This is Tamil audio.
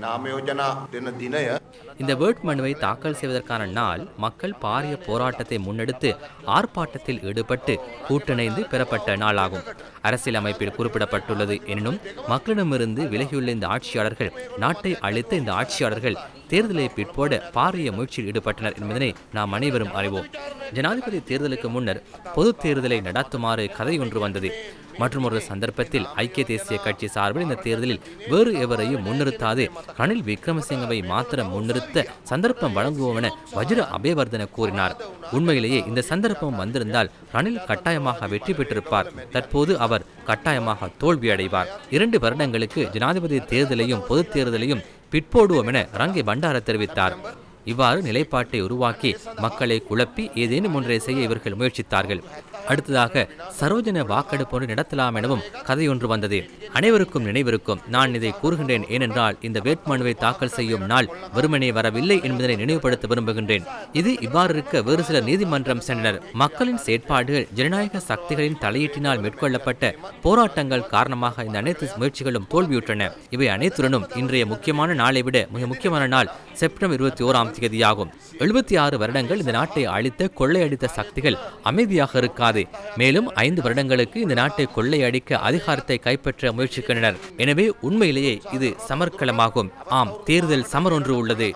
නාමයෝජනා දෙන දිනය இந்த வேட்புமனுவை தாக்கல் செய்வதற்கான நாள் மக்கள் பாரிய போராட்டத்தை முன்னெடுத்து ஆர்ப்பாட்டத்தில் ஈடுபட்டு கூட்டிணைந்து பெறப்பட்ட நாளாகும். அரசியலமைப்பில் குறிப்பிடப்பட்டுள்ளது. எனினும் மக்களிடமிருந்து விலகியுள்ள இந்த ஆட்சியாளர்கள், நாட்டை அழித்த இந்த ஆட்சியாளர்கள் தேர்தலை பிற்போட பாரிய முயற்சியில் ஈடுபட்டனர் என்பதனை நாம் அனைவரும் அறிவோம். ஜனாதிபதி தேர்தலுக்கு முன்னர் பொது தேர்தலை நடத்துமாறு கதை ஒன்று வந்தது. மற்றொரு சந்தர்ப்பத்தில் ஐக்கிய தேசிய கட்சி சார்பில் இந்த தேர்தலில் வேறு எவரையும் முன்னிறுத்தாது ரணில் விக்ரமசிங்கவை மாத்திரம் முன்னிறுத்த சந்தர்ப்பம் வழங்குவோம் என வஜிர அபேவர்தன கூறினார். உண்மையிலேயே இந்த சந்தர்ப்பம் வந்திருந்தால் ரணில் கட்டாயமாக வெற்றி பெற்றிருப்பார். தற்போது அவர் கட்டாயமாக தோல்வியடைவார். 2 வருடங்களுக்கு ஜனாதிபதி தேர்தலையும் பொது தேர்தலையும் பிற்போடுவோம் என ரங்கே பண்டார தெரிவித்தார். இவ்வாறு நிலைப்பாட்டை உருவாக்கி மக்களை குழப்பி ஏதேனும் ஒன்றை செய்ய இவர்கள் முயற்சித்தார்கள். அடுத்ததாக சரோஜன வாக்கெடுப்பு ஒன்று நடத்தலாம் எனவும் கதையொன்று வந்தது. அனைவருக்கும் நினைவிருக்கும். நான் இதை கூறுகின்றேன் ஏனென்றால் இந்த வேட்புமனுவை தாக்கல் செய்யும் நாள் வெறுமனே வரவில்லை என்பதனை நினைவுபடுத்த விரும்புகின்றேன். இது இவ்வாறு இருக்க வேறு சிலர் நீதிமன்றம் சென்றனர். மக்களின் செயற்பாடுகள் ஜனநாயக சக்திகளின் தலையீட்டினால் மேற்கொள்ளப்பட்ட போராட்டங்கள் காரணமாக இந்த அனைத்து முயற்சிகளும் தோல்வியுற்றன. இவை அனைத்துடனும் இன்றைய முக்கியமான நாளை விட மிக முக்கியமான நாள் செப்டம்பர் 21ஆம் தேதியாகும். 76 வருடங்கள் இந்த நாட்டை அழித்த கொள்ளையடித்த சக்திகள் அமைதியாக இருக்காது. மேலும் 5 வருடங்களுக்கு இந்த நாட்டை கொள்ளையடிக்க அதிகாரத்தை கைப்பற்ற முயற்சிக்கின்றனர். எனவே உண்மையிலேயே இது சமர்க்களமாகும். ஆம், தேர்தல் சமர் ஒன்று உள்ளது.